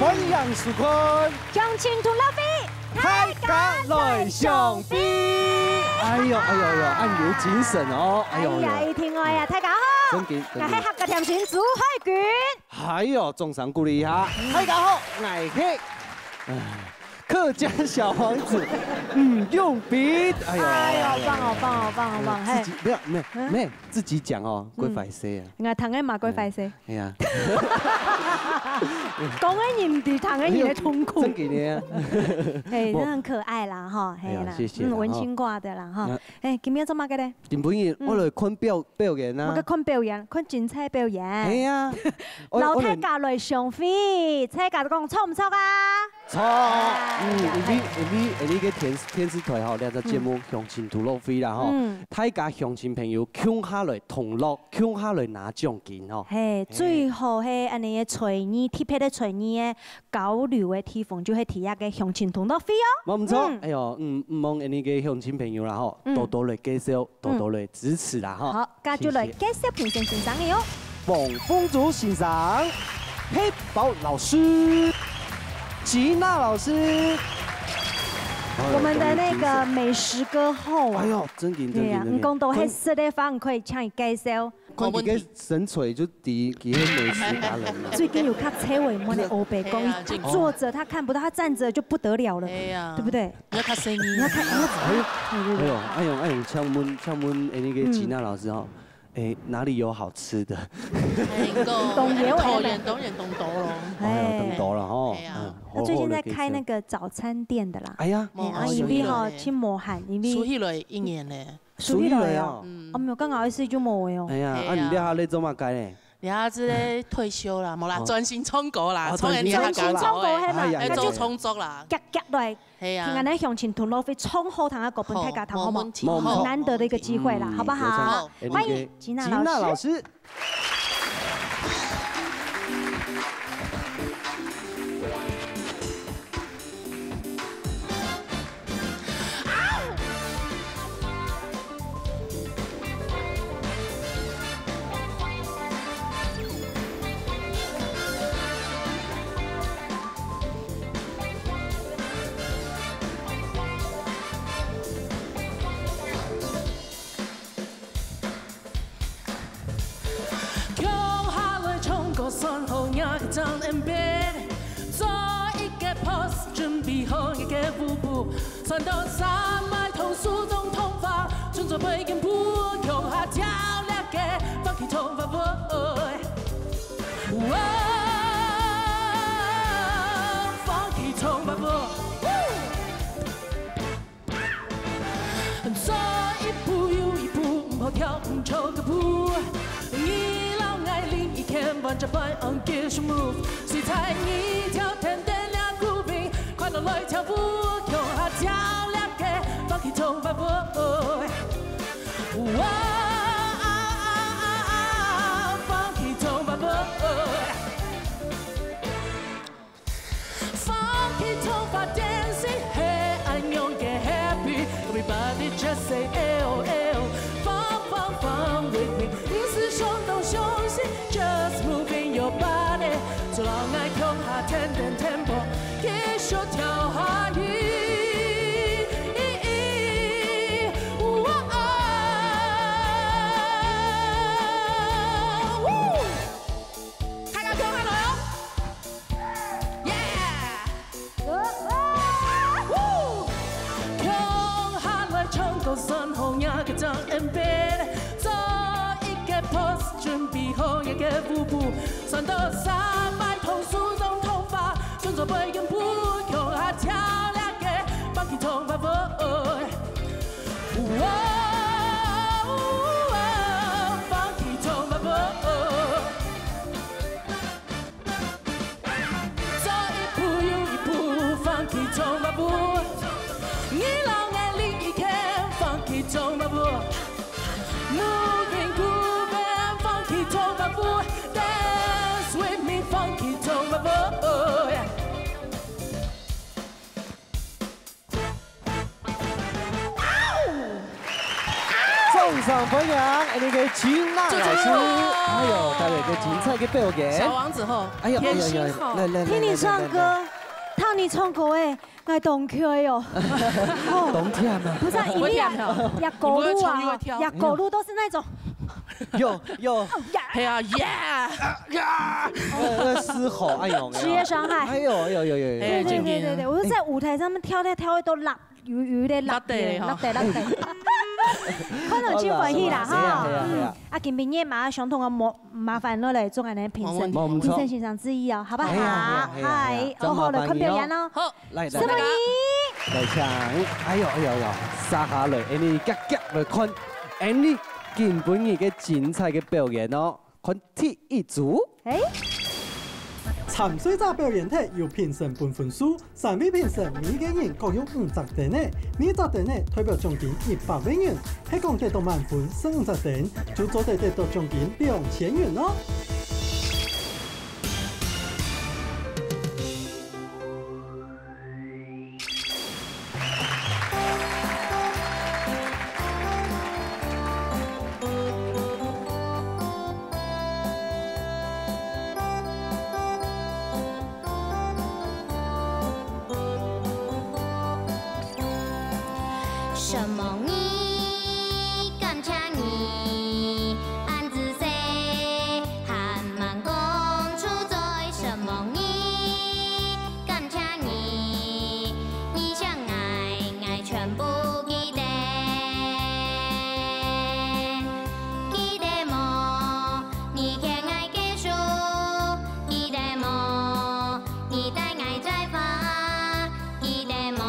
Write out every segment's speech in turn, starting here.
鸳鸯树坤，乡亲土老飞，太家来上飞。哎呦，暗有精神哦！哎呀，一听哎呀，大家好，真紧，我係客家甜心朱海娟。哎呦，重赏鼓励一下，大家好，我係客家小王子，用笔。哎呦，好棒！自己没有，自己讲哦，鬼快些啊！我唐嘅嘛鬼快些。哎呀，講嘅人哋唐嘅人嘅痛苦。真給你啊！係，真很可愛啦，哈，係啦，謝謝。文青掛的啦，哈。誒，今日做乜嘅咧？今日我嚟看表演啊！我看表演，看精彩表演。係啊！老太家來上飛，大家都講錯唔錯啊？錯。你個電視台吼，兩隻節目鄉親土路飛啦吼，大家鄉親朋友搶下來同樂，搶下來拿獎金吼。係最後係安尼嘅隨意特別嘅隨意嘅交流嘅地方，就係第一個鄉親同樂飛哦。冇唔錯，哎呦，唔忘安尼個鄉親朋友啦吼，多多來介紹，多多來支持啦吼。好，家就來介紹評審欣賞你哦。馮豐祖欣賞，黑寶老師，吉娜老師。我們的那個美食歌后啊，哎呦，真勁！對呀，唔講到係實的話，可以請你介紹。看佢嘅神髓就第幾個美食達人。最近有看車尾門的歐北宮，他坐着他看不到，他站着就不得了了，對不對？你要看聲音，你要看，哎呦，像問那個吉娜老師哈。哎，哪裡有好吃的？懂嘢喎，當然懂到咯。哎，懂到了哈。他最近在開那個早餐店的啦。哎呀，啊，因為吼去磨汗，因為數起來一年咧。數起來啊！我沒有剛好意思就冇嘅哦。哎呀，啊，你了下你做乜解咧？你下子咧退休啦，冇啦，專心創歌啦，創人哋專心創歌係嘛？嚟做創作啦。夾來，聽下你鄉親同樂飛衝後堂嘅國本大家堂好冇？很難得的一個機會啦，好不好？歡迎吉娜老師。张 embed， 做一個 pose， 準備好一個舞步，傳到山脈同樹中頭髮，轉做背肩步，用下跳兩個，放棄頭髮 boy， 放棄頭髮 boy， 做一步又一步，唔好跳唔錯個步。玩着擺 on get your move， 誰踩一條天燈亮鼓柄，快樂來跳舞，用下跳兩個，放棄頭髮 boy， 放棄頭髮 boy， 放棄頭髮 dancing， 黑暗永遠 happy，everybody just say L L， 放 with me， 你是雙動休息。Just moving your body， 就讓愛用下天燈 tempo， 繼續跳下去。大家跳下來哦 ，Yeah！ 跳下來唱歌身後壓個張 embed。準備好一個舞步，傳到山脈同樹中頭髮，轉做背肩步，用下跳兩個，放棄頭髮 boy， 放棄頭髮 boy， 走一步又一步，放棄頭髮 boy， 你老愛另一個，放棄頭髮 boy。Moving cool， Dance with me funky 掌声欢迎那个金娜老师，哎呦，带来个精彩的表演。小王子后，哎呦，来，听你唱歌，唱你唱歌哎，爱动起哟。动跳吗？不是，因为压狗路啊，压狗路都是那种。有，嘿啊耶！嘶吼，哎呦，职业伤害。哎呦，对，我是在舞台上面跳都落，有点落地。看到真欢喜啦哈！啊，今明夜嘛，相同嘅麻烦我来做安尼评审欣赏之一哦，好不好？嗨，好来看表演咯。好，来，什么你？来唱，哎呦，撒下来，你夹来看，你今本日嘅精彩嘅表演哦，看第一组。参赛者表演体由评审颁分数，3位评审每个人各有50点呢，每10点呢代表奖金100万元，系讲得到满分50点，就做得到奖金2000元咯。什么你感谢你暗自说还蛮讲出在什么你感谢你你想爱全部记得么你偏爱结束记得么你带爱在发记得么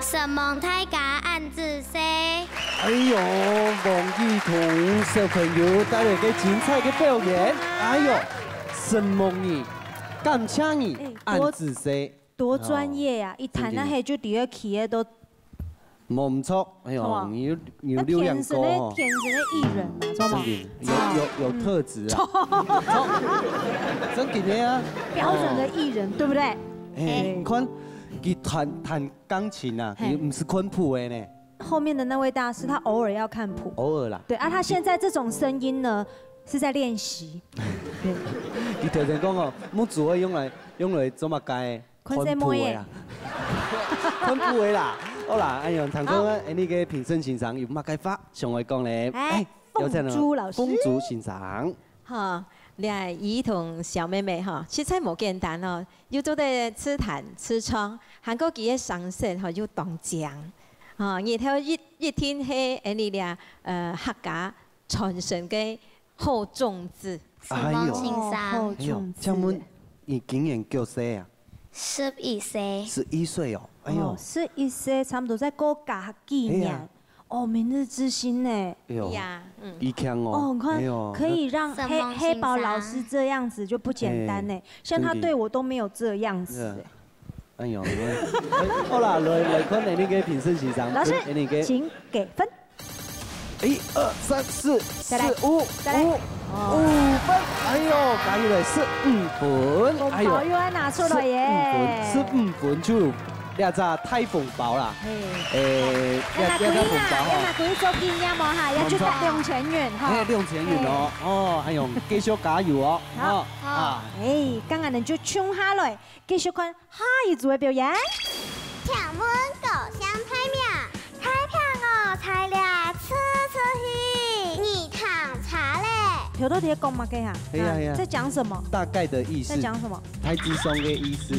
什么太假暗自 say。哎呦，王一彤小朋友带来个精彩的表演。哎呦，什么你？感谢你，暗自 say。多专业呀！一弹那黑就第二起都。唔错，哎呦，你有流量高哦。天生的艺人嘛，知道吗？有特质啊。真给的啊。标准的艺人，对不对？哎，看。伊弹钢琴啊，伊不是昆谱的呢。后面的那位大师，他偶尔要看谱，偶尔啦。对啊，他现在这种声音呢，是在练习。对。伊头先讲哦，木主会用来做嘛该昆谱的啦，昆谱的啦。好啦，哎呦，堂哥，哎，你个评审欣赏有嘛该发，上来讲咧，哎，凤珠老师，凤珠欣赏。哈，俩姨同小妹妹哈，其实冇简单哦，要做的吃弹吃唱，韩国几个上色哈要当奖，啊，然后一天黑，哎你俩客家传承嘅好种子，哎呦，这么你今年几岁啊？11岁。11岁哦，哎呦，11岁，差不多在过家纪念。哦，明日之星呢？哎呦，一强哦。哦，你看，可以让黑宝老师这样子就不简单呢。像他对我都没有这样子。哎呦，好啦，来看你个评审欣赏。老师，请给分。1、2、3、4、4、5、5分。哎呦，加起来15分。哎呦，又要拿出来耶！15分就。俩只太凤包啦，俩只凤包吼，拿几做纪念无哈，也就得2000元哈，2000元哦，哦，还用继续加油哦，好，刚刚人就冲下来，继续看下一组的表演。请问故乡菜名，菜片哦，菜了吃去，你尝茶嘞。条到底讲嘛嘅哈？在讲什么？大概的意思。在讲什么？台之松的意思。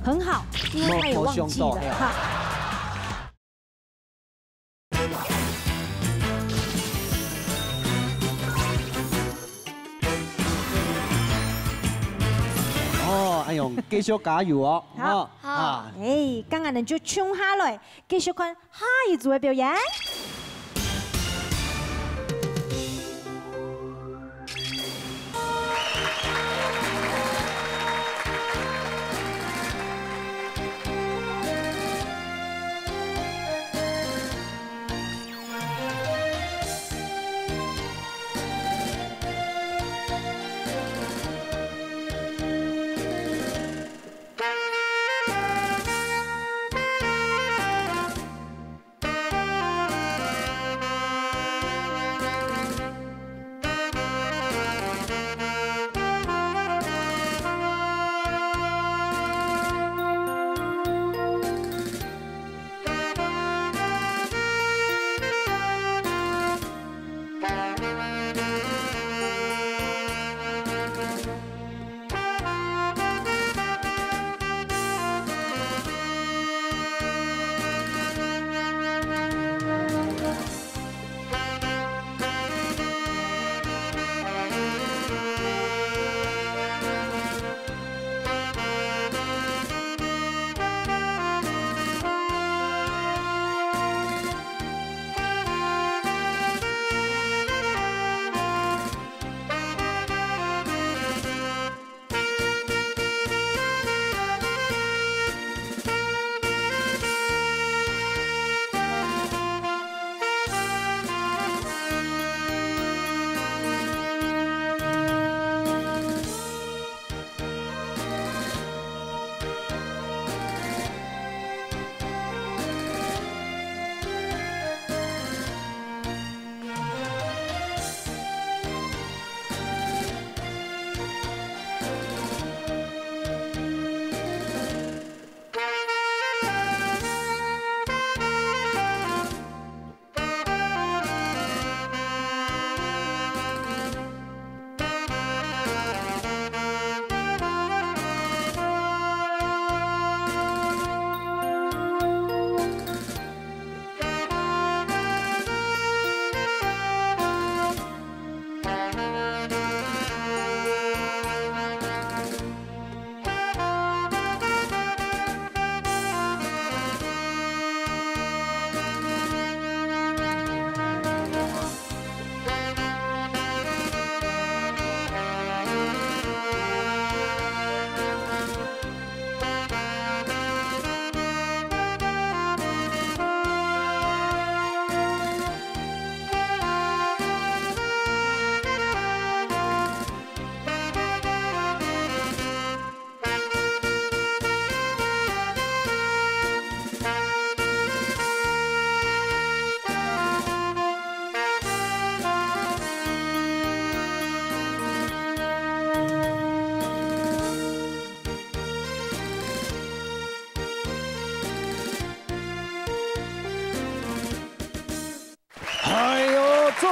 很好，因为他也忘记了哈。哦，哎呦，继续加油哦！好，哎，刚刚人就冲下来，继续看下一组的表演。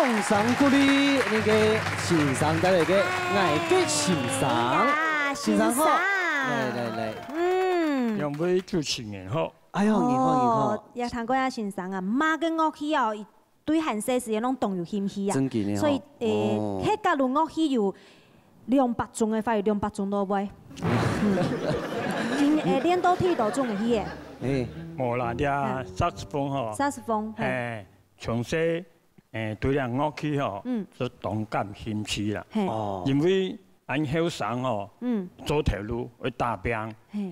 送上鼓励那个欣赏带来的爱的欣赏，欣赏好，来，两位主持人好。哎呦，你好，也谈过下欣赏啊，马跟乐器哦，对韩式时拢动有兴趣啊，所以迄假如乐器有200种的，发有200种都袂。练到剃到种的去的。无啦，俩萨克斯风吼。萨克斯风。从小对俩乐器吼，就动感兴趣啦。因为俺后生吼，做头路去打拼，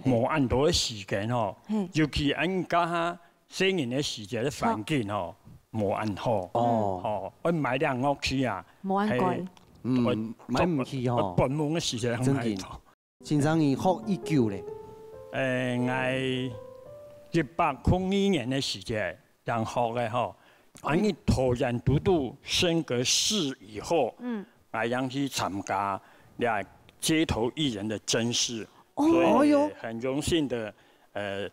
无按多的时间吼，尤其俺家下细年的时节的环境吼，无按好。我买俩乐器啊，无按过。买唔起吼。本门的时节很难。欣赏伊学已久咧。我1802年的时节，然后嘅吼，俺一突然读升格4以后，我让去参加俩街头艺人的甄试，所以很荣幸的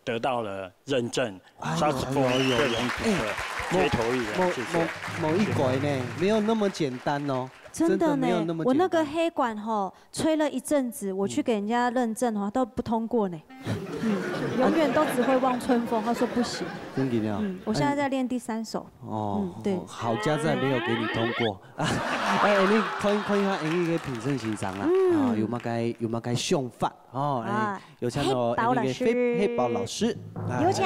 得到了认证，萨克斯风个人组的街头艺人，谢谢。某一拐呢，没有那么简单哦。真的呢，我那个黑管吼吹了一阵子，我去给人家认证吼都不通过呢，永远都只会望春风，他说不行。真的啊！我现在在练第3首。对。好家在没有给你通过。你看一下你嘅评审欣赏啦，有冇该想法哦？有请到那个黑宝老师，有请。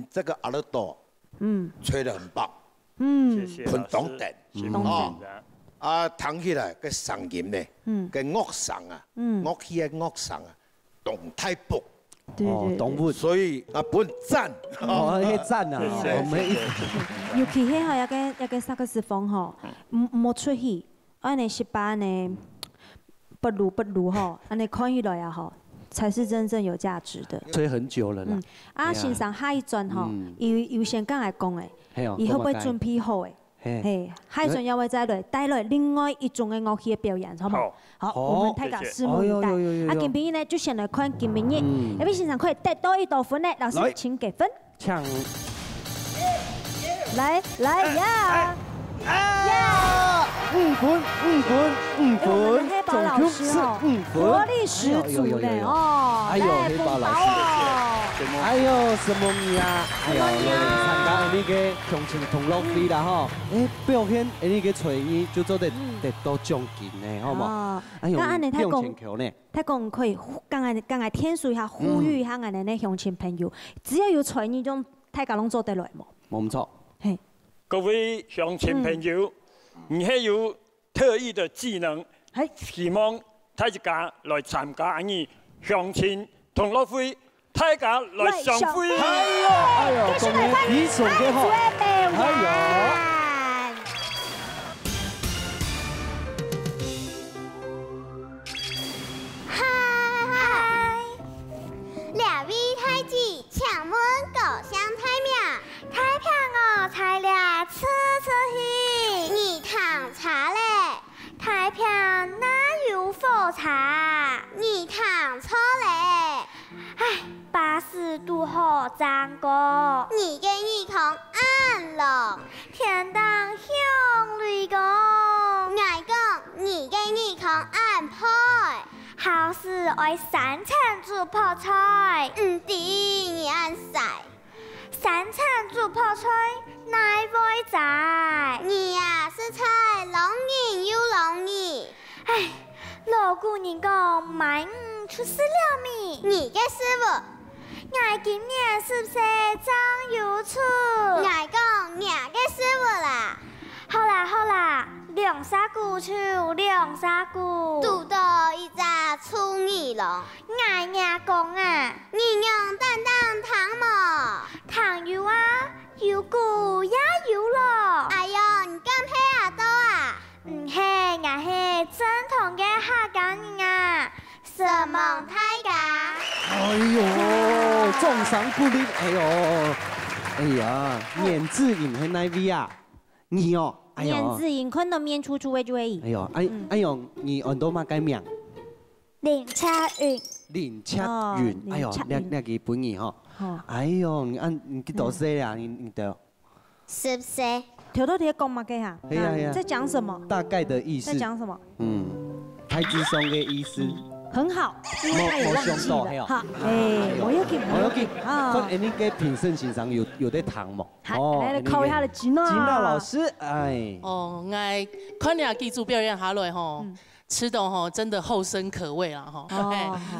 这个阿乐朵，吹得很棒，谢谢，很懂得，哦。弹起来个声音呢，个乐声啊，乐器的乐声啊，动太薄，动物，所以本赞，赞啊，尤其迄吼，一个萨克斯风吼，冇出去，安尼18呢，不如吼，安尼看起来啊吼，才是真正有价值的。吹很久了啦。欣赏下一转吼，有先刚来讲诶，伊会不会准备好诶？下一阵也会再来带来另外一种的乐器的表演，好不好？好，我们大家拭目以待。今天呢，就先来看今天的，要不欣赏可以得到1道分呢，老师请给分。抢！来呀！5分，我们黑宝老师哦，活力十足呢哦，哎呦，黑宝老师，哎呦，什么呀？哎呦，参加那个乡亲同乐会啦吼，表现那个才艺就做得到奖金呢，好冇？哎呦，6千块呢。他讲可以刚才天数一下，呼吁一下俺的乡亲朋友，只要有才艺，种大家拢做得来冇？冇错。嘿，各位乡亲朋友，你还有特异的技能，希望大家来参加俺的乡亲同乐会。大家来上会，哎呦，恭喜彼此嘅好，哎呦。嗨，两位太子，请问故乡太平？太平哦，菜了吃去。你糖茶嘞？太平哪有火茶？你糖错嘞。唉，80度好脏过，你嘅耳孔暗了，天当向雷公，我讲你嘅耳孔暗破，好事爱3层煮泡菜，唔知你暗晒，3层煮泡菜乃会在，你呀是菜龙眼又龙眼，唉。老古人讲买出师了米，你嘅师傅，我今年是不是长有出？我讲你嘅师傅啦。好啦，2沙鼓出2沙鼓，拄到一只出耳龙。我讲啊，你用担当糖么？糖有啊，有鼓也有咯。哎呦，你敢配啊多啊？唔系，我系正统嘅客家人啊，什么太家？哎呦，重赏鼓励，哎呀，免字引系哪位啊？你哦，哎呦，免字引看到面出的就会。哎呦，哎呦，你很多嘛改名？林恰云。林恰云，哎呦，那个本意哈。哎呦，你去读书呀？你的。是不是？调到底讲嘛嘅哈？系啊。在讲什么？大概的意思。在讲什么？太子松嘅意思。很好，因为他也忘记了。好，我要给啊。咁你嘅评审欣赏有得糖冇？好，来考一下的吉娜老师，哎。哦，我看你记住表演下来吼。吃的吼真的后生可畏啦吼，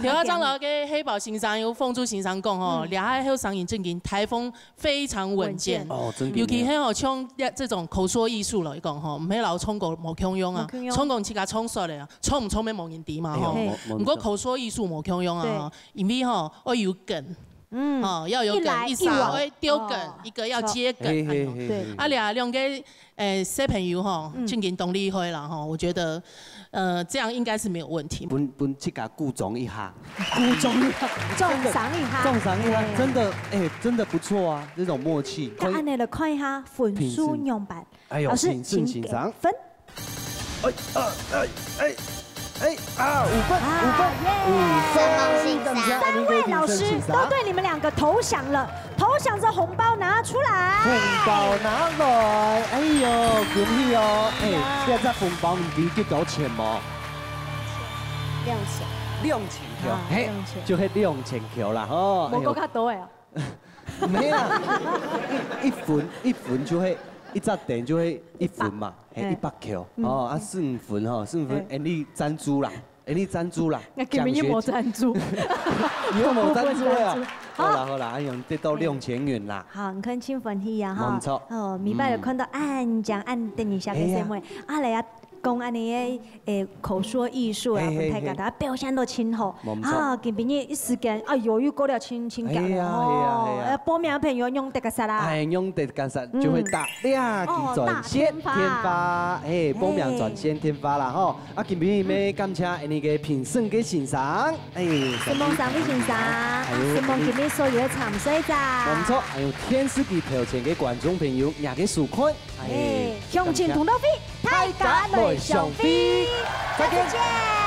调到长老给黑宝欣赏有凤珠欣赏讲吼，俩还有上瘾正经台风非常稳健哦，真的。尤其迄吼像这种口说艺术来讲吼，唔系老冲过无强用啊，冲过去甲冲煞咧啊，冲唔冲咩无人敌嘛吼。不过口说艺术无强用啊，因为吼要有梗。哦，要有梗，一撒会丢梗，一个要接梗。对，啊俩两个小朋友吼，正经动力会啦吼，我觉得这样应该是没有问题。本去给鼓掌一下，鼓掌一下，重赏一下，重赏一下，真的真的不错啊，这种默契。那按你来看一下分数样板，老师请给分。5分，3位老师都对你们2个投降了，投降着红包拿出来，红包拿来，哎呦，恭喜哦！现在红包唔知几多钱冇？2000條，嘿，就係2000條啦，吼。冇講較多誒。沒啊，一份就係。一隻店就會1份嘛，係100條，哦，啊4份吼，4份，你贊助啦，你贊助啦，我根本就冇贊助，你都冇贊助啊！好啦，安樣得到2000元啦。好，你看清分析啊哈，冇錯。哦，明白了，看到按等一下嘅什麼，啊嚟啊。講安尼嘅口說藝術啊，分太簡單，表現都真好。啊，見邊一時間啊，猶豫過了清簡哦。報名嘅朋友用得個啥啦？用得個啥就會打亮轉線天發，報名轉線天發啦吼。啊，見邊咩感謝你嘅評審嘅欣賞，希望三位欣賞，希望見邊所有嘅參賽者。冇錯，還有電視機頭前嘅觀眾朋友也嘅收看，向前同到飛，大家來上飛，再見。